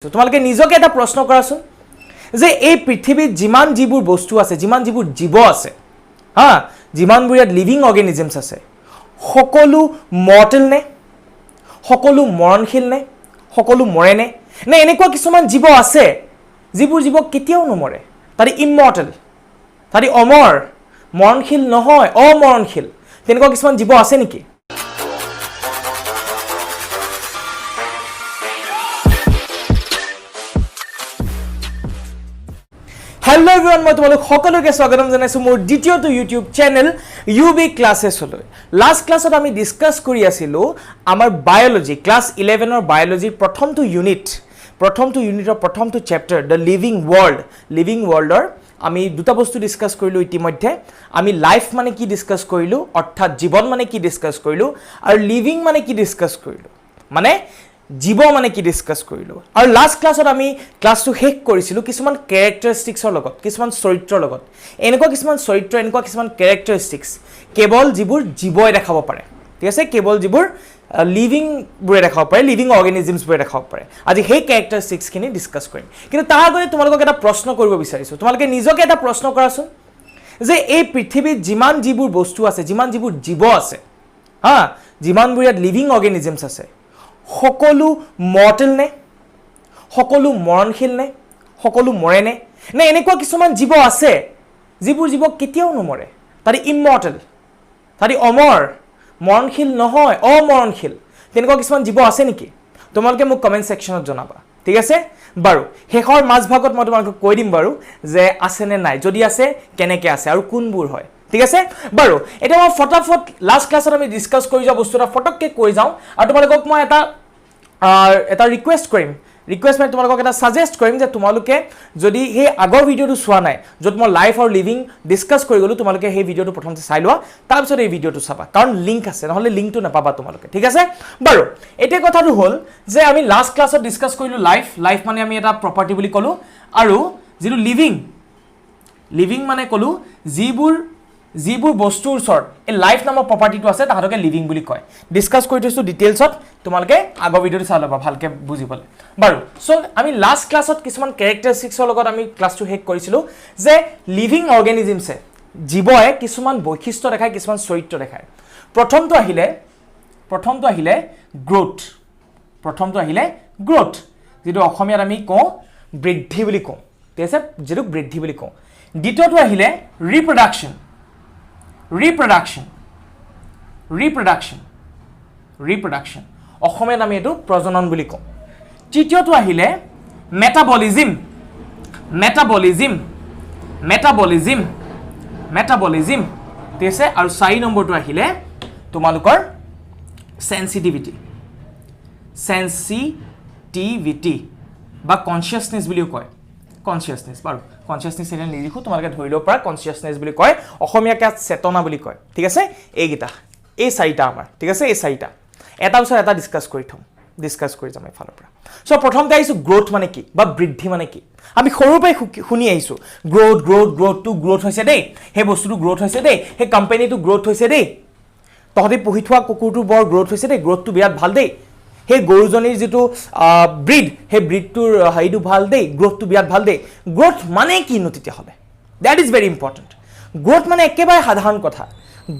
তোমালোকে নিজকে এটা প্ৰশ্ন কৰাচোন যে এই পৃথিৱীত যিমান যিবোৰ বস্তু আছে যিমান যিবোৰ জীৱ আছে হা যিমানবোৰ ইয়াত লিভিং অৰ্গেনিজমছ আছে সকলো মৰ্টেল নে সকলো মৰণশীল নে সকলো মৰে নে নে এনেকুৱা কিছুমান জীৱ আছে যিবোৰ জীৱ কেতিয়াও নমৰে তাৰি ইমৰ্টেল তাৰি অমৰ মৰণশীল নহয় অমৰণশীল তেনেকুৱা কিছুমান জীৱ আছে নেকি Hello everyone, মই তোমালোক সকলোকে স্বাগতম জনাইছো মোৰ দ্বিতীয়টো ইউটিউব চেনেল UB ক্লাছেছলৈ লাষ্ট ক্লাছত আমি ডিসকাস কৰি আছিলো আমাৰ বায়োলজি ক্লাস 11 ৰ বায়োলজিৰ প্ৰথমটো ইউনিটৰ প্ৰথমটো চেপ্টাৰ দ্য লিভিং ৱৰ্ল্ডৰ আমি দুটা বস্তু ডিসকাস কৰিলো ইতিমধ্যে আমি লাইফ মানে কি ডিসকাস কৰিলো অৰ্থাৎ জীৱন মানে কি ডিসকাস কৰিলো আৰু লিভিং মানে কি ডিসকাস কৰিলো মানে জীৱ মানে কি ডিসকাস কৰিলো আৰু লাষ্ট ক্লাছত আমি ক্লাসটো শেষ কৰিছিলো কিছুমান ক্যাৰেক্টাৰিষ্টিক্সৰ লগত কিছুমান চৰিত্ৰৰ লগত এনেকুৱা কিছুমান চৰিত্ৰ এনেকুৱা কিছুমান ক্যাৰেক্টাৰিষ্টিক্স কেৱল যিবোৰ জীৱই দেখাব পাৰে ঠিক আছে কেৱল যিবোৰ লিভিং বুৰে দেখাব পাৰে লিভিং অৰ্গেনিজমছ বুৰে দেখাব পাৰে আজি সেই ক্যাৰেক্টাৰিষ্টিক্স খিনি ডিসকাস কৰিম কিন্তু তাৰ আগতে তোমালোকক এটা প্ৰশ্ন কৰিব বিচাৰিছো তোমালোকে নিজকে এটা প্ৰশ্ন কৰাচোন যে এই পৃথিৱীত যিমান যিবোৰ বস্তু আছে যিমান যিবোৰ জীৱ আছে হা যিমানবোৰ ইয়াত লিভিং অৰ্গেনিজমছ আছে সকলো মৰ্টেল নে সকলো মৰণশীল নে সকলো মৰে নে নে এনেকুৱা কিছুমান জীৱ আছে যিবোৰ জীৱ কেতিয়াও নমৰে তাৰি ইমৰ্টেল তাৰি অমৰ মৰণশীল নহয় অমৰণশীল তেনেকুৱা কিছুমান জীৱ আছে নেকি তোমালোকে মোক কমেন্ট সেকশনত জনাবা ঠিক আছে বাৰু হেখৰ মাজভাগত মই তোমালোকক কৈ দিম বাৰু যে আছে নে নাই যদি আছে কেনেকৈ আছে আৰু কোনবোৰ হয় ঠিক আছে বাৰু এটা মই ফটাফট লাষ্ট ক্লাছত আমি ডিসকাস কৰি যোৱা বস্তুটা ফটককে কৈ যাওঁ আৰু তোমালোকক মই এটা ৰিকুৱেষ্ট কৰিম মানে তোমালোকক এটা সাজেষ্ট কৰিম যে তোমালোকে যদি এই আগৰ ভিডিওটো চোৱা নাই যত মই লাইফ আৰু লিভিং ডিসকাস কৰি গলো তোমালোকে এই ভিডিওটো প্ৰথমতে চাই লোৱা তাৰ পিছত এই ভিডিওটো চাবা কাৰণ লিংক আছে নহলে লিংকটো নাপাবা তোমালোকে ঠিক আছে বাৰু এতিয়া কথাটো হ'ল যে আমি লাষ্ট ক্লাছত ডিসকাস কৰিলো লাইফ মানে আমি এটা প্ৰপাৰ্টি বুলি কলো আৰু যিটো লিভিং মানে কলো যিবোৰ বস্তুৰ ওচৰত এই লাইফ নামৰ প্ৰপাৰ্টিটো আছে তাহাঁতকে লিভিং বুলি কয় ডিসকাস কৰি থৈছো ডিটেইলছত তোমালোকে আগৰ ভিডিওটো চাই ল'বা ভালকে বুজিবলৈ বাৰু সো আমি লাষ্ট ক্লাছত কিছুমান ক্যাৰেক্টাৰিষ্টিক্সৰ লগত আমি ক্লাসটো শেষ কৰিছিলো যে লিভিং অৰ্গেনিজমছে জীৱয়ে কিছুমান বৈশিষ্ট্য দেখায় কিছুমান চৰিত্ৰ দেখায় প্ৰথমটো আহিলে গ্ৰোথ যেটো অসমীয়াত আমি কওঁ বৃদ্ধি বুলি কওঁ ঠিক আছে যেটো বৃদ্ধি বুলি কওঁ দ্বিতীয়টো আহিলে ৰিপ্ৰডাকচন অসমীয়াত আমি এটো প্ৰজনন বুলি কওঁ তৃতীয়টো আহিলে মেটাবলিজম ঠিক আছে আৰু 4 নম্বৰটো আহিলে তোমালোকৰ সেনসিটিভিটি বা কনসিয়াসনেস বুলিও কয় কনসিয়াসনেস বাৰু কনসিয়াসনেস এনে লিখো তোমালোকে ধৰি লও পৰা কনসিয়াসনেস বুলি কয় অসমীয়াকে চেতনা বুলি কয় ঠিক আছে এইগিটা এই চাৰিটা আমাৰ ঠিক আছে এই চাৰিটা এটা পিছত এটা ডিসকাস কৰি যাম এফালৰ পৰা সো প্ৰথমতে আইছো গ্ৰোথ মানে কি বা বৃদ্ধি মানে কি আমি সৰুৰ পৰাই শুনি আইছো গ্ৰোথ হৈছে দেই হে বস্তুটো গ্ৰোথ হৈছে দেই হে কোম্পানীটো গ্ৰোথ হৈছে দেই তহতে পঢ়ি থোৱা কুকুৰটো বৰ গ্ৰোথ হৈছে দেই গ্ৰোথটো বিৰাট ভাল দেই হে গৰুজনীৰ যেটো ব্ৰিড হে ব্ৰিডটোৰ হাইটো ভাল দেই গ্ৰোথটো বিৰাট ভাল দেই গ্ৰোথ মানে কি নতিতে হবে that is very important growth মানে একেবাৰে সাধাৰণ কথা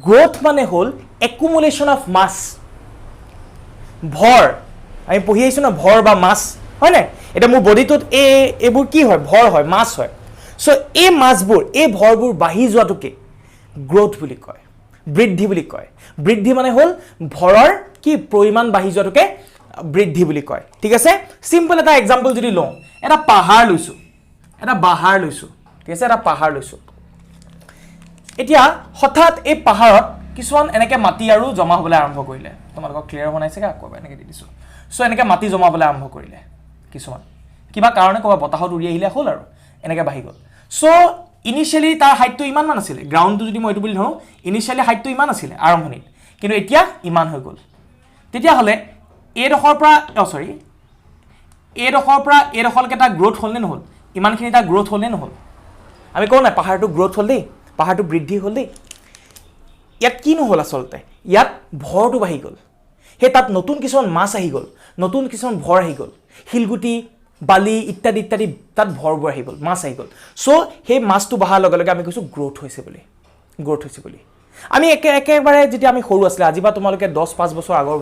গ্ৰোথ মানে হল একুমুলেশন অফ মাস ভৰ আমি পঢ়ি আইছো না ভৰ বা মাস হয় না এটা মোৰ বডিটোত এবোৰ কি হয় ভৰ হয় মাস হয় সো এই মাসবোৰ এই ভৰবোৰ বাঢ়ি যোৱাটোকে গ্ৰোথ বুলি কয় বৃদ্ধি বুলি কয় বৃদ্ধি মানে হল ভৰৰ কি পৰিমাণ বাঢ়ি যোৱাটোকে বৃদ্ধি বুলি কয় ঠিক আছে সিম্পল এটা এক্সাম্পল যদি লওঁ এটা পাহাৰ লৈছো ঠিক আছে এটা পাহাৰ লৈছো এতিয়া হঠাৎ এই পাহাৰত কিছুমান এনেকে মাটি আৰু জমা হ'বলৈ আৰম্ভ কৰিলে তোমালোকক ক্লিয়াৰ হোৱাইছে কা কবা এনেকে দি দিছো সো এনেকে মাটি জমা হ'বলৈ আৰম্ভ কৰিলে কিছুমান কিবা কাৰণে কবা বতাহত উৰি আহিলে হ'ল আৰু এনেকে বাঢ়ি গ'ল সো ইনিশিয়ালি তাৰ হাইটটো ইমান মান আছিল গ্ৰাউণ্ডটো যদি মই এটো বুলি ধৰো ইনিশিয়ালি হাইটটো ইমান আছিল আৰম্ভণিত কিন্তু এতিয়া ইমান হৈ গ'ল তেতিয়া হলে এডখৰ পৰা এডখৰলৈকে এটা গ্ৰোথ হ'ল নে নহল ইমানখিনি এটা গ্ৰোথ হ'ল নে নহল আমি কওঁ না পাহাৰটো গ্ৰোথ হ'ল দেই পাহাৰটো বৃদ্ধি হ'ল দেই ইয়াত কি নহল আচলতে ইয়াত ভৰটো বাঢ়ি গ'ল হে তাত নতুন কিছুমান মাছ আহি গ'ল নতুন কিছুমান ভৰ আহি গ'ল হিলগুটি বালি ইত্যাদি ইত্যাদি তাত ভৰবোৰ আহি গ'ল, মাছ আহি গ'ল। চ' সেই মাছটো বহাৰ লগে লগে আমি কৈছোঁ গ্ৰ'থ হৈছে বুলি, গ্ৰ'থ হৈছে বুলি। আমি একেবাৰে যেতিয়া আমি সৰু আছিলে, আজিৰ পৰা তোমালোকে 10-5 বছৰ আগৰ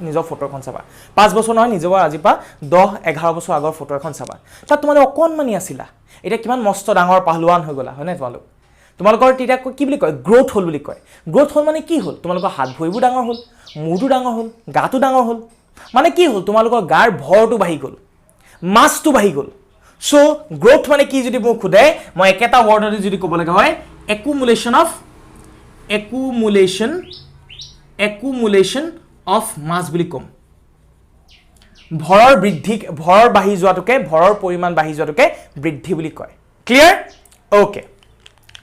নিজৰ ফটো এখন চাবা, 5 বছৰ নহয়, নিজৰ আজিৰ পৰা 10-11 বছৰ আগৰ ফটো এখন চাবা, তাত তোমালোক অকণমানি আছিলা, এতিয়া কিমান মস্ত ডাঙৰ পাহলুৱান হৈ গ'লা, হয়নে? তোমালোকৰ তেতিয়া কি বুলি কয়? গ্ৰ'থ হ'ল বুলি কয়। গ্ৰ'থ হ'ল মানে কি হ'ল? তোমালোকৰ হাত ভৰিবোৰ ডাঙৰ হ'ল, মূৰটো ডাঙৰ হ'ল, গাটো ডাঙৰ হ'ল, মানে কি হ'ল? তোমালোকৰ গাৰ ভৰটো বাঢ়ি গ'ল, মাছটো বাঢ়ি গ'ল। চ' গ্ৰ'থ মানে কি যদি মোক সোধে, মই একেটা ৱৰ্ডতে যদি ক'ব লগা হয়, একুমুলেশ্যন অফ মাছ বুলি ক'ম। ভৰৰ বৃদ্ধি, ভৰৰ বাঢ়ি যোৱাটোকে, ভৰৰ পৰিমাণ বাঢ়ি যোৱাটোকে বৃদ্ধি বুলি কয়। ক্লিয়াৰ? অ'কে,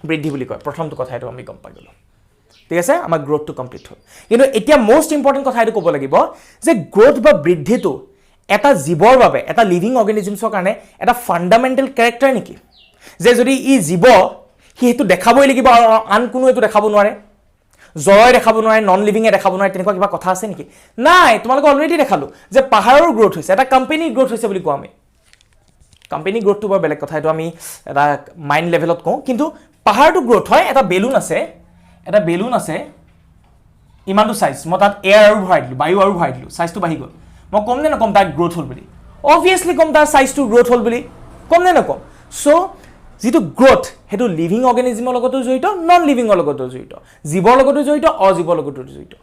বৃদ্ধি বুলি কয়। প্ৰথমটো কথা এইটো আমি গম পাই গ'লোঁ, ঠিক আছে? আমাৰ গ্ৰ'থটো কমপ্লিট হ'ল। কিন্তু এতিয়া মষ্ট ইম্পৰ্টেণ্ট কথা এইটো ক'ব লাগিব যে গ্ৰ'থ বা বৃদ্ধিটো এটা জীৱৰ বাবে, এটা লিভিং অৰ্গেনিজমছৰ কাৰণে এটা ফাণ্ডামেণ্টেল কেৰেক্টাৰ নেকি? যে যদি ই জীৱ, সি সেইটো দেখাবই লাগিব আৰু আন কোনো এইটো দেখাব নোৱাৰে, জ্বৰে দেখাব নোৱাৰে, নন লিভিঙে দেখাব নোৱাৰে, তেনেকুৱা কিবা কথা আছে নেকি? নাই। তোমালোকে অলৰেডি দেখালোঁ যে পাহাৰৰ গ্ৰ'থ হৈছে, এটা কোম্পানীৰ গ্ৰ'থ হৈছে বুলি কওঁ আমি। কোম্পানী গ্ৰ'থটো বাৰু বেলেগ কথা, এইটো আমি এটা মাইণ্ড লেভেলত কওঁ। কিন্তু পাহাৰটো গ্ৰ'থ হয়, এটা বেলুন আছে, ইমানটো চাইজ, মই তাত এয়াৰ আৰু ভৰাই দিলোঁ, বায়ু আৰু ভৰাই দিলোঁ, চাইজটো বাঢ়ি গ'ল। মই ক'ম নে নক'ম তাৰ গ্ৰ'থ হ'ল বুলি? অবভিয়াছলি ক'ম তাৰ চাইজটো গ্ৰ'থ হ'ল বুলি, ক'ম নে নক'ম? চ' যিটো গ্ৰ'থ সেইটো লিভিং অৰ্গেনিজমৰ লগতো জড়িত, নন লিভিঙৰ লগতো জড়িত, জীৱৰ লগতো জড়িত, অজীৱৰ লগতো জড়িত,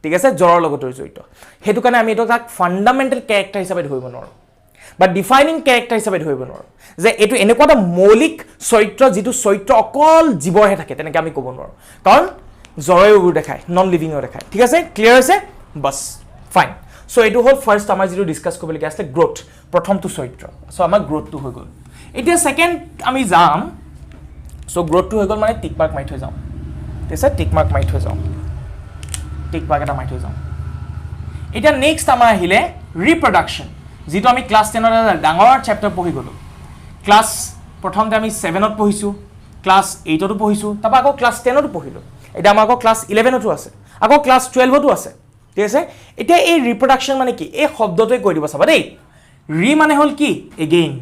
ঠিক আছে? জ্বৰৰ লগতো জড়িত। সেইটো কাৰণে আমি এইটো তাক ফাণ্ডামেণ্টেল কেৰেক্টাৰ হিচাপে ধৰিব নোৱাৰোঁ বা ডিফাইনিং কেৰেক্টাৰ হিচাপে ধৰিব নোৱাৰোঁ যে এইটো এনেকুৱা এটা মৌলিক চৰিত্ৰ যিটো চৰিত্ৰ অকল জীৱৰহে থাকে, তেনেকৈ আমি ক'ব নোৱাৰোঁ। কাৰণ জ্বৰেও দেখায়, নন লিভিঙেও দেখায়, ঠিক আছে? ক্লিয়াৰ হৈছে? Bus, fine. চ' এইটো হ'ল ফাৰ্ষ্ট আমাৰ যিটো ডিছকাছ কৰিবলগীয়া আছিলে, গ্ৰ'থ, প্ৰথমটো চৰিত্ৰ। চ' আমাৰ গ্ৰ'থটো হৈ গ'ল। এতিয়া ছেকেণ্ড আমি যাম। চ' গ্ৰ'থটো হৈ গ'ল মানে টিক মাৰ্ক মাৰি থৈ যাওঁ, ঠিক আছে? টিক মাৰ্ক মাৰি থৈ যাওঁ, টিক মাৰ্ক এটা মাৰি থৈ যাওঁ। এতিয়া নেক্সট আমাৰ আহিলে ৰিপ্ৰডাকশ্যন, যিটো আমি ক্লাছ 10ত এটা ডাঙৰ চেপ্টাৰ পঢ়ি গ'লোঁ। ক্লাছ প্ৰথমতে আমি 7ত পঢ়িছোঁ, ক্লাছ 8তো পঢ়িছোঁ, তাৰপৰা আকৌ ক্লাছ 10তো পঢ়িলোঁ। এতিয়া আমাৰ আকৌ ক্লাছ 11তো আছে, আকৌ ক্লাছ 12তো আছে, ঠিক আছে? এতিয়া এই ৰিপ্ৰডাকশ্যন মানে কি? এই শব্দটোৱে কৈ দিব চাবা দেই। ৰি মানে হ'ল কি? এগেইন।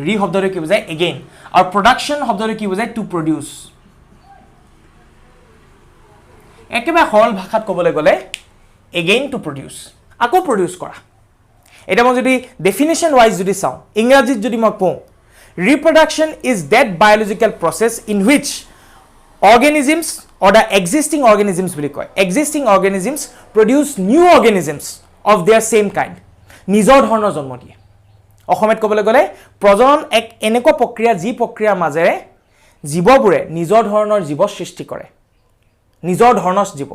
ৰি শব্দটোৱে কি বুজায়? এগেইন। আৰু প্ৰডাকশ্যন শব্দটোৱে কি বুজায়? To produce. একেবাৰে সৰল ভাষাত ক'বলৈ গ'লে এগেইন টু প্ৰডিউচ, আকৌ প্ৰডিউচ কৰা। এতিয়া মই যদি ডেফিনেশ্যন ৱাইজ যদি চাওঁ, ইংৰাজীত যদি মই কওঁ, reproduction is that biological process in which organisms or the existing organisms বুলি কয়, existing organisms produce new organisms of their same kind, নিজৰ ধৰণৰ জন্ম দিয়ে। অসমীয়াত ক'বলৈ গ'লে প্ৰজনন এক এনেকুৱা প্ৰক্ৰিয়া যি প্ৰক্ৰিয়াৰ মাজেৰে জীৱবোৰে নিজৰ ধৰণৰ জীৱ সৃষ্টি কৰে, নিজৰ ধৰণৰ জীৱ।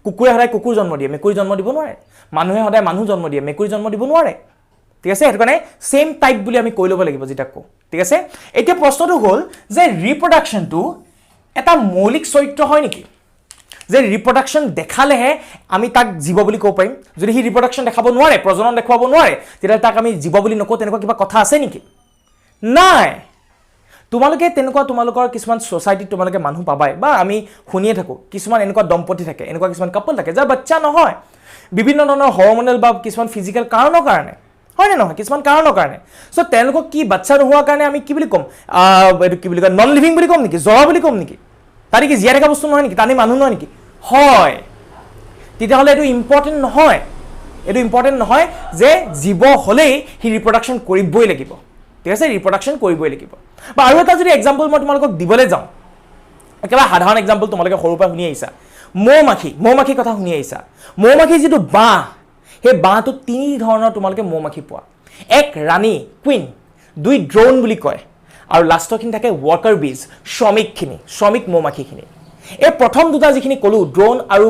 কুকুৰে সদায় কুকুৰ জন্ম দিয়ে, মেকুৰী জন্ম দিব নোৱাৰে। মানুহে সদায় মানুহ জন্ম দিয়ে, মেকুৰী জন্ম দিব নোৱাৰে, ঠিক আছে? সেইটো কাৰণে ছেইম টাইপ বুলি আমি কৈ ল'ব লাগিব যেতিয়া কওঁ, ঠিক আছে? এতিয়া প্ৰশ্নটো হ'ল যে ৰিপ্ৰডাকশ্যনটো এটা মৌলিক চৰিত্ৰ হয় নেকি? যে ৰিপ্ৰডাকশ্যন দেখালেহে আমি তাক জীৱ বুলি ক'ব পাৰিম? যদি সি ৰিপ্ৰডাকশ্যন দেখাব নোৱাৰে, প্ৰজনন দেখুৱাব নোৱাৰে, তেতিয়াহ'লে তাক আমি জীৱ বুলি নকওঁ, তেনেকুৱা কিবা কথা আছে নেকি? নাই। তোমালোকে তেনেকুৱা তোমালোকৰ কিছুমান ছ'চাইটিত তোমালোকে মানুহ পাবাই, বা আমি শুনিয়ে থাকোঁ, কিছুমান এনেকুৱা দম্পতি থাকে, এনেকুৱা কিছুমান কাপল থাকে যাৰ বাচ্চা নহয়, বিভিন্ন ধৰণৰ হৰমনেল বা কিছুমান ফিজিকেল কাৰণৰ কাৰণে, হয় নে নহয়? কিছুমান কাৰণৰ কাৰণে। চ' তেওঁলোকক কি বাচ্চা নোহোৱাৰ কাৰণে আমি কি বুলি ক'ম? এইটো কি বুলি কয়? নন লিভিং বুলি ক'ম নেকি? জ্বৰা বুলি ক'ম নেকি? তাতে কি জীয়াই থকা বস্তু নহয় নেকি? তানি মানুহ নহয় নেকি? হয়। তেতিয়াহ'লে এইটো ইম্পৰ্টেণ্ট নহয়, এইটো ইম্পৰ্টেণ্ট নহয় যে জীৱ হ'লেই সি ৰিপ্ৰডাকশ্যন কৰিবই লাগিব, ঠিক আছে? ৰিপ্ৰডাকশ্যন কৰিবই লাগিব। বা আৰু এটা যদি এক্সাম্পল মই তোমালোকক দিবলৈ যাওঁ, একেবাৰে সাধাৰণ এক্সাম্পল তোমালোকে সৰুৰ পৰা শুনি আহিছা, মৌ-মাখিৰ কথা শুনি আহিছা। মৌ-মাখিৰ যিটো বাঁহ, সেই বাঁহটোত 3 ধৰণৰ তোমালোকে মৌ-মাখি পোৱা। এক ৰাণী, কুইন, 2 ড্ৰোন বুলি কয়, আৰু লাষ্টৰখিনি থাকে ৱৰ্কাৰ বিজ, শ্ৰমিক মৌ-মাখিখিনি। এই প্ৰথম দুটা যিখিনি ক'লোঁ, ড্ৰোন আৰু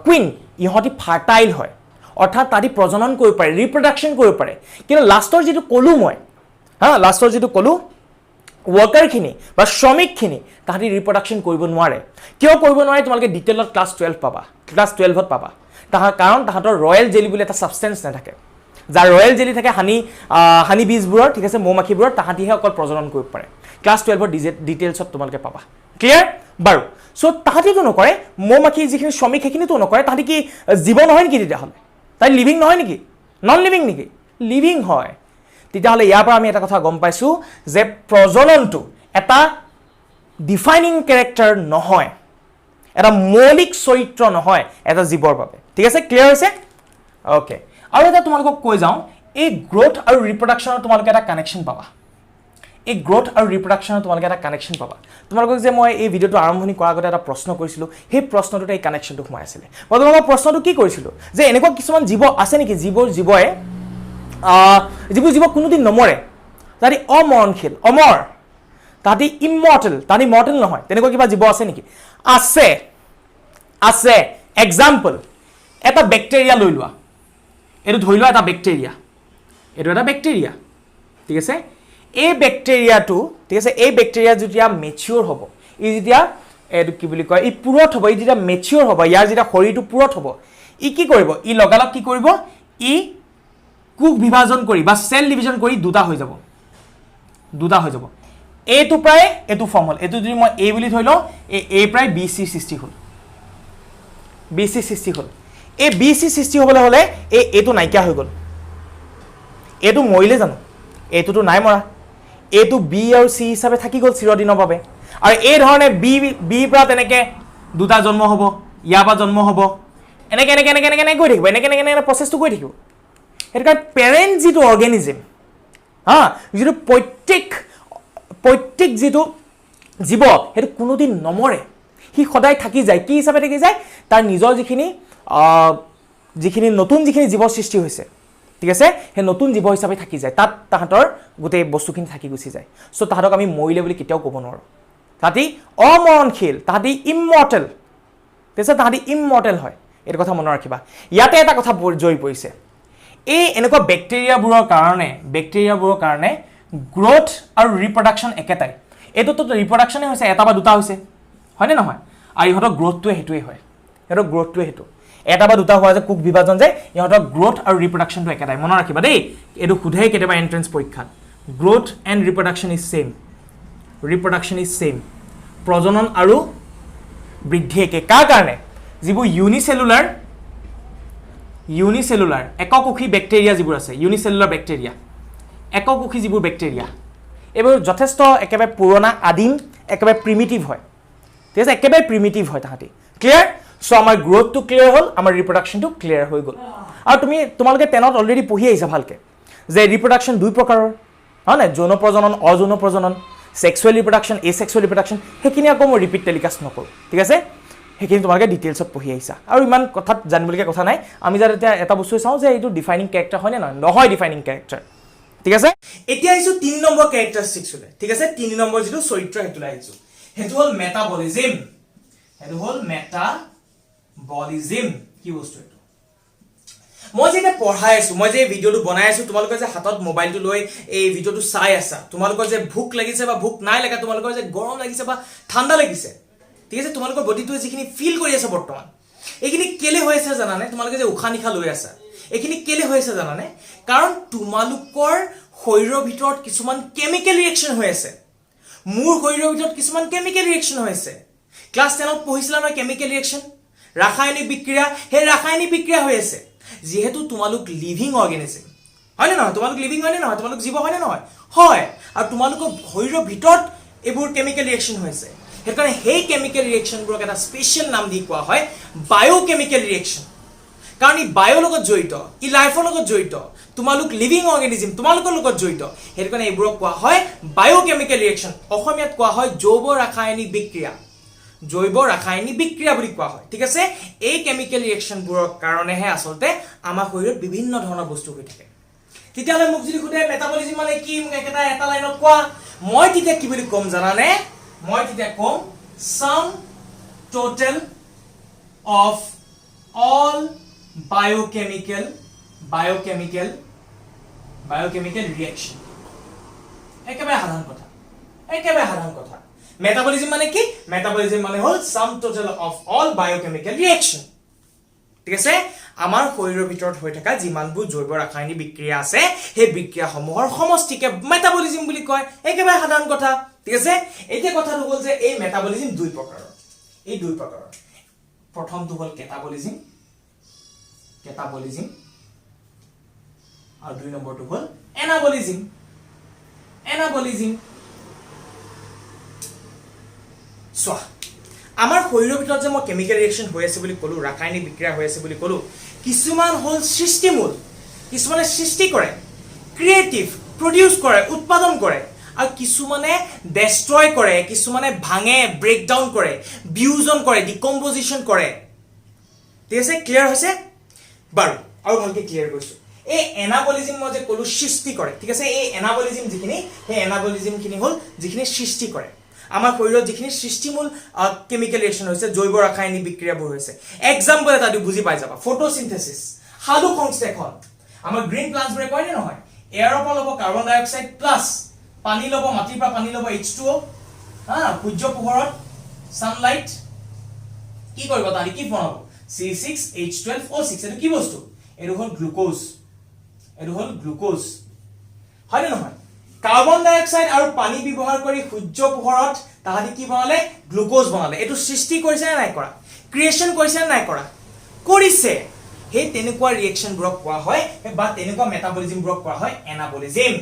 কুইন, ইহঁতি ফাৰ্টাইল হয়, অৰ্থাৎ তাহাঁতি প্ৰজনন কৰিব পাৰে, ৰিপ্ৰডাকশ্যন কৰিব পাৰে। কিন্তু লাষ্টৰ যিটো ক'লোঁ মই, লাষ্টৰ যিটো ক'লোঁ, ৱৰ্কাৰখিনি বা শ্ৰমিকখিনি, তাহাঁতি ৰিপ্ৰডাকশ্যন কৰিব নোৱাৰে। কিয় কৰিব নোৱাৰে তোমালোকে ডিটেইলত ক্লাছ 12 পাবা, ক্লাছ 12ত পাবা। কাৰণ তাহাঁতৰ ৰয়েল জেলি বুলি এটা ছাবষ্টেঞ্চ নাথাকে। যাৰ ৰয়েল জেলি থাকে হানি বীজবোৰৰ, ঠিক আছে, মৌ-মাখিবোৰৰ, তাহাঁতিহে অকল প্ৰজনন কৰিব পাৰে। ক্লাছ 12ৰ ডিটেইলছত তোমালোকে পাবা। ক্লিয়াৰ? বাৰু, চ' তাহাঁতিতো নকৰে, মৌ-মাখি যিখিনি শ্ৰমিক সেইখিনিতো নকৰে, তাহাঁতি কি জীৱ নহয় নেকি তেতিয়াহ'লে? তাই লিভিং নহয় নেকি? নন লিভিং নেকি? লিভিং হয় তেতিয়াহ'লে ইয়াৰ পৰা আমি এটা কথা গম পাইছোঁ যে প্ৰজননটো এটা ডিফাইনিং কেৰেক্টাৰ নহয় এটা মৌলিক চৰিত্ৰ নহয় এটা জীৱৰ বাবে ঠিক আছে ক্লিয়াৰ হৈছে ওকে আৰু এটা তোমালোকক কৈ যাওঁ এই গ্ৰোথ আৰু ৰিপ্ৰডাকশ্যনৰ তোমালোকে এটা কানেকশ্যন পাবা এই গ্ৰোথ আৰু ৰিপ্ৰডাকশ্যনৰ তোমালোকে এটা কানেকশ্যন পাবা তোমালোকক যে মই এই ভিডিঅ'টো আৰম্ভণি কৰাৰ আগতে এটা প্ৰশ্ন কৰিছিলোঁ সেই প্ৰশ্নটোতে এই কানেকশ্যনটো সোমাই আছিলে মই তোমালোকক প্ৰশ্নটো কি কৰিছিলোঁ যে এনেকুৱা কিছুমান জীৱ আছে নেকি যিবোৰ জীৱ কোনোদিন নমৰে তাহাঁতি অমৰণশীল অমৰ তাহাঁতি ইমৰ্টেল তাহাঁতি মৰ্টেল নহয় তেনেকুৱা কিবা জীৱ আছে নেকি আছে এক্সাম্পল এটা বেক্টেৰিয়া লৈ লোৱা এইটো ধৰি লোৱা এটা বেক্টেৰিয়া এইটো এটা বেক্টেৰিয়া ঠিক আছে এই বেক্টেৰিয়াটো ঠিক আছে এই বেক্টেৰিয়া যেতিয়া মেচিউৰ হ'ব ই যেতিয়া এইটো কি বুলি কয় ই পুৰঠ হ'ব ই যেতিয়া মেচিউৰ হ'ব ইয়াৰ যেতিয়া শৰীৰটো পুৰঠ হ'ব ই কি কৰিব ই লগালগ কি কৰিব ই কোষ বিভাজন কৰি বা সেল ডিভিজন কৰি দুটা হৈ যাব এইটো প্ৰায় এইটো ফৰ্ম হ'ল এইটো যদি মই এ বুলি ধৰি লওঁ এ প্ৰায় বি চি সৃষ্টি হ'ল এই বি চি সৃষ্টি হ'বলৈ হ'লে এইটো নাইকিয়া হৈ গ'ল এইটো মৰিলে জানো এইটোতো নাই মৰা এইটো বি আৰু চি হিচাপে থাকি গ'ল চিৰদিনৰ বাবে আৰু এই ধৰণে বি পৰা তেনেকৈ দুটা জন্ম হ'ব ইয়াৰ পৰা জন্ম হ'ব এনেকৈ গৈ থাকিব এনেকৈ প্ৰচেছটো গৈ থাকিব সেইটো কাৰণে পেৰেণ্ট যিটো অৰ্গেনিজিম যিটো প্ৰত্যেক যিটো জীৱ সেইটো কোনোদিন নমৰে সি সদায় থাকি যায় কি হিচাপে থাকি যায় তাৰ নিজৰ যিখিনি নতুন যিখিনি জীৱ সৃষ্টি হৈছে ঠিক আছে সেই নতুন জীৱ হিচাপে থাকি যায় তাত তাহাঁতৰ গোটেই বস্তুখিনি থাকি গুচি যায় চ' তাহাঁতক আমি মৰিলে বুলি কেতিয়াও ক'ব নোৱাৰোঁ তাহাঁতি অমৰণশীল তাহাঁতি ইমৰ্টেল ঠিক আছে তাহাঁতি ইমৰ্টেল হয় এইটো কথা মনত ৰাখিবা ইয়াতে এটা কথা জড়ি পৰিছে এই এনেকুৱা বেক্টেৰিয়াবোৰৰ কাৰণে গ্ৰোথ আৰু ৰিপ্ৰডাকশ্যন একেটাই এইটোতো ৰিপ্ৰডাকশ্যনে হৈছে এটা বা দুটা হৈছে হয়নে নহয় আৰু ইহঁতৰ গ্ৰোথটোৱে সেইটোৱে হয় সেইটো এটা বা দুটা হোৱা যে কোষ বিভাজন যে ইহঁতৰ গ্ৰোথ আৰু ৰিপ্ৰডাকশ্যনটো একেটাই মনত ৰাখিবা দেই এইটো সোধে কেতিয়াবা এণ্ট্ৰেন্স পৰীক্ষাত growth and reproduction is same প্ৰজনন আৰু বৃদ্ধি একে কাৰ কাৰণে যিবোৰ ইউনিচেলুলাৰ এককোষী বেক্টেৰিয়া যিবোৰ আছে ইউনিচেলুলাৰ বেক্টেৰিয়া এককোষী যিবোৰ বেক্টেৰিয়া এইবোৰ যথেষ্ট একেবাৰে পুৰণা আদিম একেবাৰে প্ৰিমিটিভ হয় ঠিক আছে একেবাৰে প্ৰিমিটিভ হয় তাহাঁতি ক্লিয়াৰ চ' আমাৰ গ্ৰোথটো ক্লিয়াৰ হ'ল আমাৰ ৰিপ্ৰডাকশ্যনটো ক্লিয়াৰ হৈ গ'ল আৰু তোমালোকে 10ত অলৰেডি পঢ়ি আহিছা ভালকৈ যে ৰিপ্ৰডাকশ্যন দুই প্ৰকাৰৰ হয় নাই যৌন প্ৰজনন অযৌন প্ৰজনন ছেক্সুৱেল ৰিপ্ৰডাকশ্যন এছেক্সুৱেল ৰিপ্ৰডাকশ্যন সেইখিনি আকৌ মই ৰিপিট টেলিকাষ্ট নকৰোঁ ঠিক আছে সেইখিনি তোমালোকে ডিটেইলছত পঢ়ি আহিছা আৰু ইমান কথাত জানিবলগীয়া কথা নাই আমি যাতে এতিয়া এটা বস্তু চাওঁ যে এইটো ডিফাইনিং কেৰেক্টাৰ হয়নে নহয় ডিফাইনিং কেৰেক্টাৰ ঠিক আছে এতিয়া আহিছোঁ 3 নম্বৰ কেৰেক্টাৰিষ্টিক্সলৈ ঠিক আছে 3 নম্বৰ যিটো চৰিত্ৰ সেইটোলৈ আহিছোঁ সেইটো হ'ল মেটাবলিজিম কি বস্তু এইটো মই যেতিয়া পঢ়াই আছোঁ মই যে ভিডিঅ'টো বনাই আছোঁ তোমালোকে যে হাতত মোবাইলটো লৈ এই ভিডিঅ'টো চাই আছা তোমালোকৰ যে ভোক লাগিছে বা ভোক নাই লগা তোমালোকৰ যে গৰম লাগিছে বা ঠাণ্ডা লাগিছে ঠিক আছে তোমালোকৰ বডিটোৱে যিখিনি ফিল কৰি আছে বৰ্তমান এইখিনি কেলে হৈ আছে জানানে তোমালোকে যে উশাহ নিশাহ লৈ আছা এইখিনি কেলে হৈ আছে জানানে কাৰণ তোমালোকৰ শৰীৰৰ ভিতৰত কিছুমান কেমিকেল ৰিয়েকশ্যন হৈ আছে মোৰ শৰীৰৰ ভিতৰত কিছুমান কেমিকেল ৰিয়েকশ্যন হৈ আছে ক্লাছ 10ত পঢ়িছিলা নহয় কেমিকেল ৰিয়েকশ্যন ৰাসায়নিক বিক্ৰিয়া সেই ৰাসায়নিক বিক্ৰিয়া হৈ আছে যিহেতু তোমালোক লিভিং অৰ্গেনিজিম হয়নে নহয় তোমালোক লিভিং হয়নে নহয় তোমালোক জীৱ হয়নে নহয় হয় আৰু তোমালোকৰ শৰীৰৰ ভিতৰত এইবোৰ কেমিকেল ৰিয়েকশ্যন হৈ আছে সেইকাৰণে সেই কেমিকেল ৰিয়েকশ্যনবোৰক এটা স্পেচিয়েল নাম দি কোৱা হয় বায়'কেমিকেল ৰিয়েকশ্যন কাৰণ ই বায়'ৰ লগত জড়িত ই লাইফৰ লগত জড়িত তোমালোক লিভিং অৰ্গেনিজিম তোমালোকৰ লগত জড়িত সেইটো কাৰণে এইবোৰক কোৱা হয় বায়'কেমিকেল ৰিয়েকশ্যন অসমীয়াত কোৱা হয় জৈৱ ৰাসায়নিক বিক্ৰিয়া বুলি কোৱা হয় ঠিক আছে এই কেমিকেল ৰিয়েকশ্যনবোৰৰ কাৰণেহে আচলতে আমাৰ শৰীৰত বিভিন্ন ধৰণৰ বস্তু হৈ থাকে তেতিয়াহ'লে মোক যদি সোধে মেটাবলিজিম মানে কি মোক এটা লাইনত কোৱা মই তেতিয়া কি বুলি ক'ম জানানে মই তেতিয়া ক'ম sum total of all biochemical reaction একেবাৰে সাধাৰণ কথা মেটাবলিজিম মানে কি মেটাবলিজিম মানে হ'ল sum total of all biochemical reaction ঠিক আছে আমাৰ শৰীৰৰ ভিতৰত হৈ থকা যিমানবোৰ জৈৱ ৰাসায়নিক বিক্ৰিয়া আছে সেই বিক্ৰিয়াসমূহৰ সমষ্টিকে মেটাবলিজিম বুলি কয় একেবাৰে সাধাৰণ কথা ঠিক আছে এতিয়া কথাটো হ'ল যে এই মেটাবলিজিম দুই প্ৰকাৰৰ প্ৰথমটো হ'ল কেটাবলিজিম আৰু 2 নম্বৰটো হ'ল এনাবলিজিম চোৱা আমাৰ শৰীৰৰ ভিতৰত যে মই কেমিকেল ৰিয়েকশ্যন হৈ আছে বুলি ক'লো ৰাসায়নিক বিক্ৰিয়া হৈ আছে বুলি ক'লো কিছুমান হ'ল সৃষ্টিমূল কিছুমানে সৃষ্টি কৰে ক্ৰিয়েটিভ প্ৰডিউস কৰে উৎপাদন কৰে আৰু কিছুমানে ডেষ্ট্ৰয় কৰে কিছুমানে ভাঙে ব্ৰেক ডাউন কৰে বিউজন কৰে ডিকম্পোজিশন কৰে ঠিক আছে ক্লিয়াৰ হৈছে বাৰু আৰু ভালকে ক্লিয়াৰ কৰিছো এই এনাবলিজিম মই যে ক'লো সৃষ্টি কৰে ঠিক আছে এই এনাবলিজিম যিখিনি সেই এনাবলিজিম খিনি হ'ল যিখিনি সৃষ্টি কৰে আমাৰ শৰীৰত যিখিনি সৃষ্টিমূল কেমিকেল ৰিয়েকশ্যন হৈছে জৈৱ ৰাসায়নিক বিক্ৰিয়াবোৰ হৈছে এক্সাম্পল এটা দি বুজি পাই যাবা ফটোসিনথেসিস সাধু সংশ্লেষণ আমাৰ গ্ৰীণ প্লান্টছবোৰে কয় নে নহয় এয়াৰৰ পৰা ল'ব কাৰ্বন ডাই অক্সাইড প্লাছ পানী ল'ব মাটিৰ পৰা পানী ল'ব H2O সূৰ্য পোহৰত সানলাইট কি কৰিব তাৰি কি বনাব C6H12O6 এটো কি বস্তু এটো হ'ল গ্লুকোজ হয় নে নহয় কাৰ্বন ডাই অক্সাইড আৰু পানী ব্যৱহাৰ কৰি সূৰ্য পোহৰত তাহাঁতি কি বনালে গ্লুকোজ বনালে এটো সৃষ্টি কৰিছে নে নাই কৰা ক্ৰিয়েচন কৰিছে নে নাই কৰা কৰিছে হে তেনেকুৱা ৰিয়েকচন ব্ৰক কোৱা হয় বা তেনেকুৱা মেটাবলিজম ব্ৰক কোৱা হয় এনাবলিজম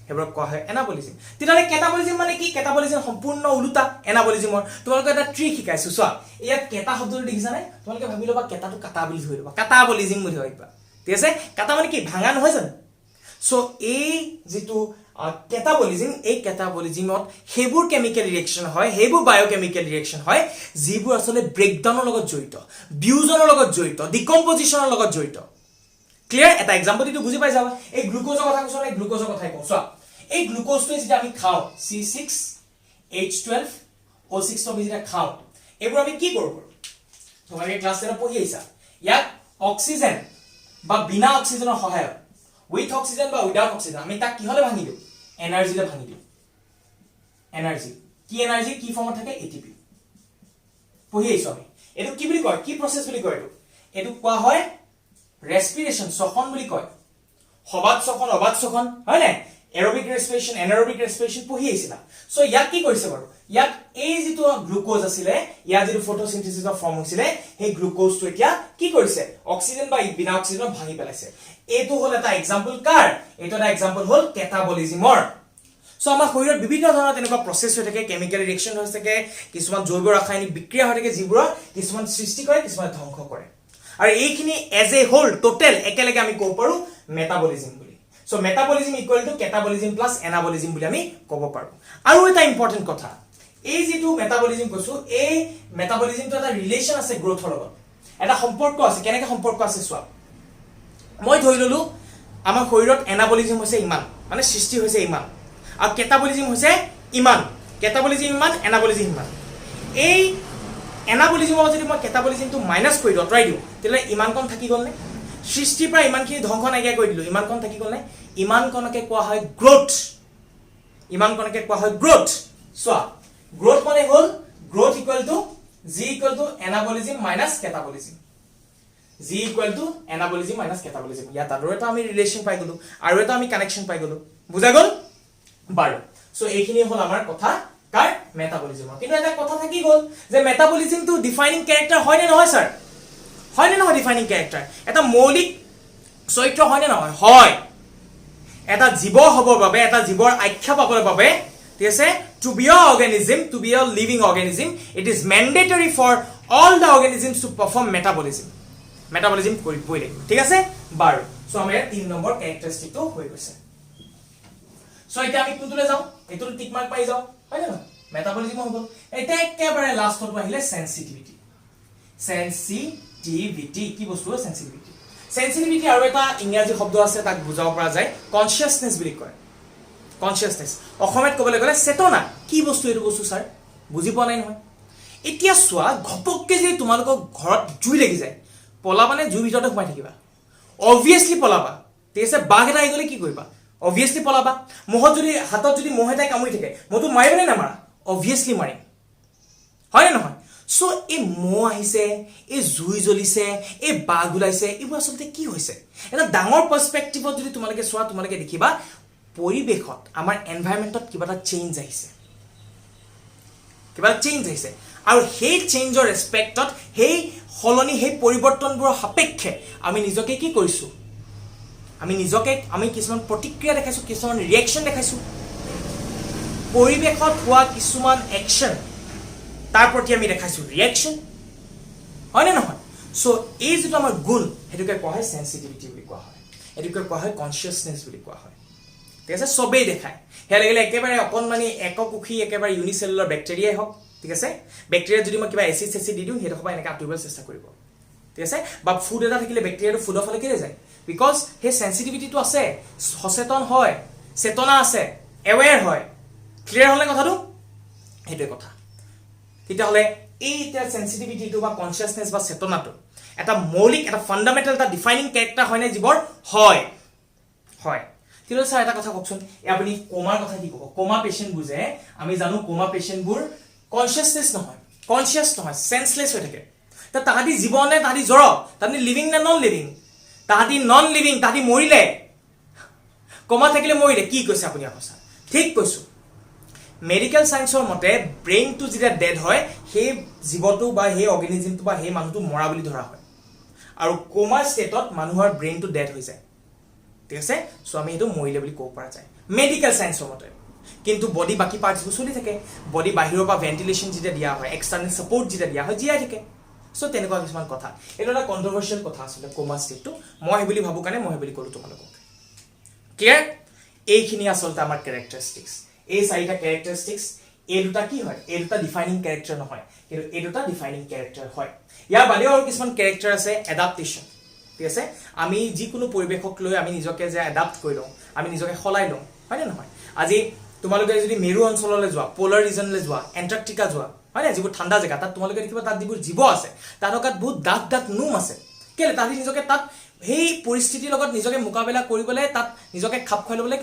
হেব্ৰক কোৱা হয় এনাবলিজম তিতালে কেটাবলিজম মানে কি কেটাবলিজম সম্পূৰ্ণ উলুটা এনাবলিজমৰ তোমালোকে এটা ট্ৰিক শিকাইছো চোৱা ইয়াত কেটা শব্দটো দেখিছা নাই তোমালোকে ভাবি লবা কেটাটো কাটা বুলি ধৰি লবা কাটাবলিজম বুলি ভাবিবা ঠিক আছে কাটা মানে কি ভাঙা নহয় জানো সো এই যেটো কেটাবলিজম এই কেটাবলিজমত হেবুৰ কেমিকেল ৰিয়েকচন হয় হেবুৰ বায়োকেমিকেল ৰিয়েকচন হয় যিবোৰ আসলে ব্ৰেকডাউনৰ লগত জড়িত বিউজনৰ লগত জড়িত ডিকম্পোজিশনৰ লগত জড়িত ক্লিয়াৰ এটা এক্সাম্পল দিটো বুজি পাই যাবা এই গ্লুকোজৰ কথা কৈছো না গ্লুকোজৰ কথাই কওঁ চোৱা এই গ্লুকোজটো যেতিয়া আমি খাও C6H12O6 তো আমি যেতিয়া খাও এবোৰ আমি কি কৰো তোমালোকে ক্লাছ 10 পঢ়ি আইছা ইয়াক অক্সিজেন বা বিনা অক্সিজেনৰ সহায়ত উইথ অক্সিজেন বা উইদাউট অক্সিজেন আমি তাক কি হলে ভাঙি দিও এনাৰ্জিলে ভাঙি দিও এনাৰ্জি কি এনাৰ্জি কি ফৰ্মত থাকে ATP পঢ়ি আইছো আমি এটো কি বুলি কয় কি প্ৰসেস বুলি কয় এটো কোৱা হয় ৰেসপিৰেশন শ্বসন বুলি কয় হবাত শ্বসন অবাত শ্বসন হয় না এৰোবিক ৰেসপিৰেশন এনাৰোবিক ৰেসপিৰেশন পঢ়ি আইছিলা সো ইয়াক কি কৰিছে বাৰু ইয়াক এই যেটো গ্লুকোজ আছিলে ইয়া যেটো ফটোসিনথেসিসৰ ফৰ্ম হৈছিলে সেই গ্লুকোজটো এতিয়া কি কৰিছে অক্সিজেন বা বিনা অক্সিজেন ভাঙি পেলাইছে এটো হল এটা এক্সাম্পল কাৰ এটো এটা এক্সাম্পল হল কেটাবলিজমৰ সো আমাৰ শৰীৰত বিভিন্ন ধৰণৰ তেনেকুৱা প্ৰসেস হৈ থাকে কেমিকেল ৰিয়েকচন হৈ থাকে কিছুমান জৈৱ ৰাসায়নিক বিক্ৰিয়া হৈ থাকে যিবোৰ কিছুমান সৃষ্টি কৰে কিছুমান ধ্বংস কৰে আৰু এইখিনি এজ এ হোল টোটাল একেলগে আমি ক'ব পাৰো মেটাবলিজম বুলি so metabolism equal to catabolism plus anabolism বুলি আমি ক'ব পাৰো আৰু এটা ইম্পৰ্টেন্ট কথা এই যেটো মেটাবলিজম কৈছো এই মেটাবলিজমটো এটা ৰিলেচন আছে গ্ৰোথৰ লগত এটা সম্পৰ্ক আছে কেনেকৈ সম্পৰ্ক আছে চোৱা মই ধৰি ললো আমাৰ শৰীৰত এনাবলিজম হৈছে ইমান মানে সৃষ্টি হৈছে ইমান আৰু কেটাবলিজম হৈছে ইমান কেটাবলিজম ইমান এনাবলিজম ইমান এই এনাবলিজমৰ যদি মই কেটাবলিজমটো মাইনাস কৰি আঁতৰাই দিও তেলে ইমান কম থাকি গল নে সৃষ্টিৰ পৰা ইমানখিনি ধ্বংস নাইকিয়া কৰি দিলো ইমান কম থাকি গল নে ইমান কনকে কোৱা হয় গ্ৰোথ ইমান কনকে কোৱা হয় গ্ৰোথ সো গ্ৰোথ মানে হল growth equal to G equal to anabolism minus catabolism G equal to anabolism minus catabolism ইয়াত আৰু এটা আমি ৰিলেচন পাই গলো আৰু এটা আমি কানেকশন পাই গলো বুজা গল বাৰু সো এইখিনি হল আমাৰ কথা কাৰ মেটাবলিজম কিন্তু এটা কথা থাকি গল যে মেটাবলিজম টু ডিফাইনিং ক্যাৰেক্টাৰ হয় নে নহয় স্যাৰ হয় নে নহয় ডিফাইনিং ক্যাৰেক্টাৰ এটা মৌলিক চৰিত্ৰ হয় নে নহয় হয় এটা জীৱ হবৰ বাবে এটা জীৱৰ আখ্যা পাবৰ বাবে ঠিক আছে to be a organism to be a living organism it is mandatory for all the organisms to perform metabolism কৰিবই লাগিব ঠিক আছে বাৰু সো আমাৰ 3 নম্বৰ ক্যাৰেক্টাৰিষ্টিক তো হৈ গৈছে সো এতিয়া আমি কোনটোলে যাও এটো টিক মাৰ্ক পাই যাও হয় না মেটাবলিজম হ'ব এটা একেবাৰে লাষ্টত আহিলে সেনসিটিভিটি কি বস্তু সেনসিটিভিটি আৰু এটা ইংৰাজী শব্দ আছে তাক বুজাব পৰা যায় কনসিয়াসনেস বুলি কয় কনসিয়াসনেস অসমত কবলে গলে চেতনা কি বস্তু এটো বস্তু স্যাৰ বুজি পোৱা নাই নহয় এতিয়া সোৱা ঘপককে যে তোমালোক ঘৰত জুই লাগি যায় পলাবানে জুই ভিতৰতে সোমাই থাকিবা অবভিয়াসলি পলাবা ঠিক আছে বাঘ এটা আহি গলে কি কৰিবা অবভিয়াসলি পলাবা মোহত যদি হাতত যদি মোহ এটাই কামুৰি থাকে মতো মাৰিবনে না মাৰা অবভিয়াসলি মাৰিম হয় না নহয় সো এই মোহ আহিছে এই জুই জ্বলিছে এই বাঘ ওলাইছে এইবোৰ আসলে কি হৈছে এটা ডাঙৰ পাৰ্সপেক্টিভত যদি তোমালোকে সোৱা তোমালোকে দেখিবা পৰিবেশত আমাৰ এনভায়ৰনমেন্টত কিবা এটা চেঞ্জ আহিছে আৰু সেই চেঞ্জৰ ৰেসপেক্টত সেই হলনি সেই পৰিৱৰ্তনবোৰ সাপেক্ষে আমি নিজকে কি কৰিছো আমি নিজকে আমি কিছুমান প্ৰতিক্ৰিয়া দেখাইছোঁ কিছুমান ৰিয়েকশ্যন দেখাইছোঁ পৰিৱেশত হোৱা কিছুমান একশ্যন তাৰ প্ৰতি আমি দেখাইছোঁ ৰিয়েকশ্যন হয়নে নহয় সো এই যেটো আমাৰ গুণ হেতুকে কোৱা হয় সেনসিটিভিটি বুলি কোৱা হয় এটুকে কোৱা হয় কনসিয়াসনেস বুলি কোৱা হয় ঠিক আছে সবেই দেখায় হে লাগিলে একেবাৰে অকনমানি এককোষী একেবাৰে ইউনিসেলুলাৰ ব্যাকটেৰিয়াই হওক ঠিক আছে ব্যাকটেৰিয়া যদি মই কিবা এসিড দি দিওঁ হেটো হ'ব এনেকা আঁতৰিবলৈ চেষ্টা কৰিব ঠিক আছে বা ফুড এটা থাকিলে ব্যাকটেৰিয়াটো ফুডৰ ফালে কেলে যায় বিকজ হে সেনসিটিভিটিটো আছে সচেতন হয় চেতনা আছে এৱেৰ হয় ক্লিয়াৰ হলে কথাটো হেতুৱে কথা তেতিয়াহলে এই সেনসিটিভিটিটো বা কনসিয়াসনেস বা চেতনাটো এটা মৌলিক এটা ফান্ডামেন্টাল এটা ডিফাইনিং ক্যাৰেক্টাৰ হয় নে জীৱৰ হয় হয় কিন্তু স্যাৰ এটা কথা কওকচোন আপুনি কোমাৰ কথা কি ক'ব কোমা পেশেন্ট বুজে আমি জানো কোমা পেশেন্ট বুৰ কনসিয়াসনেস নহয় কনসিয়াস নহয় সেন্সলেস হৈ থাকে তা তাহাদি জীৱনে তাহাদি জৰ তাহাদি লিভিং না নন লিভিং তাহাদি নন লিভিং তাহাদি মৰিলে কোমা থাকিলে মৰিলে কি কৈছে আপুনি কথা ঠিক কৈছো মেডিকেল সায়েন্সৰ মতে ব্ৰেইনটো যেতিয়া ডেড হয় সেই জীৱটো বা সেই অৰ্গানিজমটো বা সেই মানুহটো মৰা বুলি ধৰা হয় আৰু কোমা ষ্টেটত মানুহৰ ব্ৰেইনটো ডেড হৈ যায় ঠিক আছে সো আমি এটো মৰিলে বুলি ক'ব পৰা যায় মেডিকেল সায়েন্সৰ মতে কিন্তু বডি বাকি পাৰ্টছবোৰ চলি থাকে বডি বাহিৰৰ পৰা ভেন্টিলেশন যেতিয়া দিয়া হয় এক্সটাৰ্নাল সাপোৰ্ট যেতিয়া দিয়া হয় জিয়াই থাকে সো তেনেকুৱা কিছুমান কথা এটা এটা কন্ট্ৰভাৰ্চিয়েল কথা আছে কোমা ষ্টেটটো মই বুলি ভাবো কাৰণে মই বুলি ক'লো তোমালোকক ক্লিয়াৰ এইখিনি আসলতে আমাৰ ক্যাৰেক্টাৰিষ্টিক্স এই চাৰিটা ক্যাৰেক্টাৰিষ্টিক্স এই দুটা কি হয় এই দুটা ডিফাইনিং ক্যাৰেক্টাৰ নহয় কিন্তু এই দুটা ডিফাইনিং ক্যাৰেক্টাৰ হয় ইয়াৰ বাদেও আৰু কিছুমান ক্যাৰেক্টাৰ আছে এডাপ্টেশন ঠিক আছে আমি যিকোনো পৰিবেশক লৈ আমি নিজকে যে এডাপ্ট কৰি লওঁ আমি নিজকে খলাই লওঁ হয় নে নহয় আজি তোমালোকে যদি মেৰু অঞ্চললৈ যোৱা পোলাৰ ৰিজনলৈ যোৱা এন্টাৰ্কটিকা যোৱা হয় না যিবোৰ ঠাণ্ডা জায়গা তাত তোমালোকে দেখিবা তাত যিবোৰ জীৱ আছে তাতকাত বহুত ডাক ডাক নুম আছে কেলে তাত নিজকে তাত সেই পৰিস্থিতিৰ লগত নিজকে মোকাবিলা কৰিবলৈ তাত নিজকে খাপ খুৱাই ল'বলৈ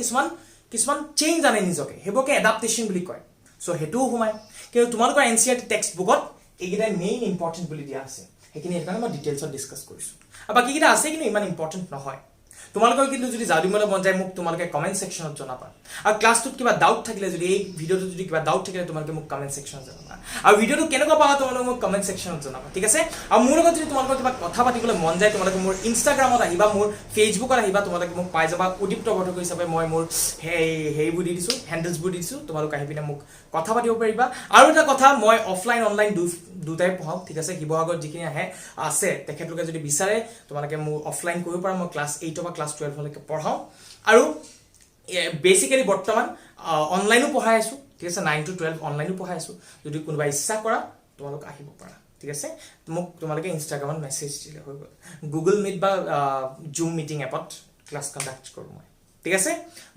কিছুমান চেঞ্জ আনে নিজকে হেবকে এডাপ্টেশন বুলি কয় সো হেতুও হুমাই কিন্তু তোমালোকৰ এনসিআৰটি টেক্সট বুকত এইগিটা মেইন ইম্পৰ্টেন্ট বুলি দিয়া আছে হেখিনি এটানে মই ডিটেইলছত ডিসকাস কৰিছো আৰু বাকি কিটা আছে কিন্তু ইমান ইম্পৰ্টেন্ট নহয় তোমালোকৰ কিন্তু যদি জানিবলৈ মন যায় মোক তোমালোকে কমেন্ট সেকশনত জনাবা আৰু ক্লাছটোত কিবা ডাউট থাকিলে যদি এই ভিডিওটো যদি কিবা ডাউট থাকিলে তোমালোকে মোক কমেন্ট সেকশনত জনাবা আৰু ভিডিওটো কেনেকুৱা পালা তোমালোকে মোক কমেন্ট সেকশনত জনাবা ঠিক আছে আৰু মোৰ লগত যদি তোমালোকৰ কিবা কথা পাতিবলৈ মন যায় তোমালোকে মোৰ ইনষ্টাগ্ৰামত আহিবা মোৰ ফেসবুকত আহিবা তোমালোকে মোক পাই যাবা উদীপ্ত বৰ্ধক হিচাপে মই মোৰ হেইবোৰ দি দিছো হ্যান্ডেলছবোৰ দি দিছো তোমালোকে আহি পিনে মোক কথা পাতিব পাৰিবা আৰু এটা কথা মই অফলাইন অনলাইন দুটাই পঢ়াও ঠিক আছে হিবহাগত যিখিনি আহে আছে তেখেতলোকে যদি বিচাৰে তোমালোকে মোৰ অফলাইন কৰিব পাৰা মই ক্লাস 8 বা ক্লাস 12 লৈকে পঢ়াও আৰু বেসিক্যালি বৰ্তমান অনলাইনো পঢ়াই আছো ঠিক আছে 9 to 12 অনলাইনো পঢ়াই আছো যদি কোনোবা ইচ্ছা কৰা তোমালোক আহিব পাৰা ঠিক আছে মোক তোমালোকে ইনষ্টাগ্ৰামত মেছেজ দিলে হৈ গ'ল গুগল মিট বা জুম মিটিং এপত ক্লাস কন্ডাক্ট কৰো মই ঠিক আছে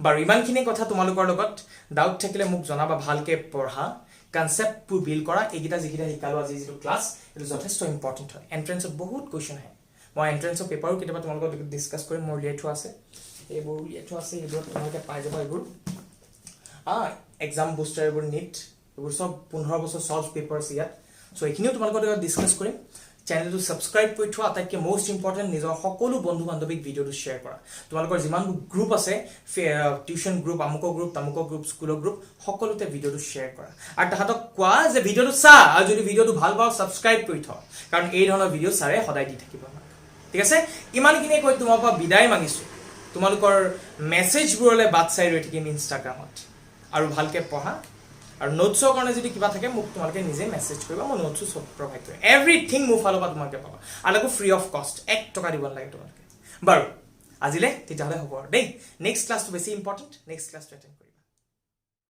বাৰু ইমানখিনি কথা তোমালোকৰ লগত ডাউট থাকিলে মোক জনাবা ভালকে পঢ়া কনসেপ্ট পু বিল কৰা এইগিটা যিকিটা শিকালো আজি যেটো ক্লাস এটো যথেষ্ট ইম্পৰ্টেন্ট হয় এন্ট্ৰেন্সত বহুত কোৱেশ্চন আহে মই এন্ট্ৰেন্সৰ পেপাৰো কেতিয়াবা তোমালোকৰ লগত ডিসকাস কৰিম মোৰ লিয়েটো আছে এইবোৰ লিয়েটো আছে এইবোৰ তোমালোকে পাই যাবা এইবোৰ এক্সাম বুস্টাৰ এইবোৰ নিট এইবোৰ সব 15 বছৰ সলভ পেপাৰছ ইয়াত সো এইখিনিও তোমালোকৰ লগত ডিসকাস কৰিম চেনেলটো সাবস্ক্ৰাইব কৰি থোৱা আটাইতকৈ মোস্ট ইম্পৰ্টেন্ট নিজৰ সকলো বন্ধু বান্ধৱীক ভিডিওটো শেয়াৰ কৰা তোমালোকৰ যিমান গ্ৰুপ আছে টিউশন গ্ৰুপ আমুক গ্ৰুপ তামুক গ্ৰুপ স্কুলৰ গ্ৰুপ সকলোতে ভিডিওটো শেয়াৰ কৰা আৰু তাহাতক কোৱা যে ভিডিওটো চা আৰু যদি ভিডিওটো ভাল পাও সাবস্ক্ৰাইব কৰি থোৱা কাৰণ এই ধৰণৰ ভিডিও সাৰে সদায় দি থাকিব ঠিক আছে ইমানখিনি কৈ তোমাৰ পৰা বিদায় মাগিছো তোমালোকৰ মেছেজবোৰলৈ বাট চাই ৰৈ থাকিম ইনষ্টাগ্ৰামত আৰু ভালকে পঢ়া আৰু নোটছৰ কাৰণে যদি কিবা থাকে মোক তোমালোকে নিজে মেছেজ কৰিবা মই নোটছ সব প্ৰভাইড কৰিম এভৰিথিং মোৰ ফালৰ পৰা তোমালোকে পাবা আৰু ফ্ৰী অফ কষ্ট 1 টকা দিব নালাগে তোমালোকে বাৰু আজিলে তেতিয়াহলে হ'ব দেই নেক্সট ক্লাছটো বেছি ইম্পৰ্টেন্ট নেক্সট ক্লাছটো এটেন্ড কৰিম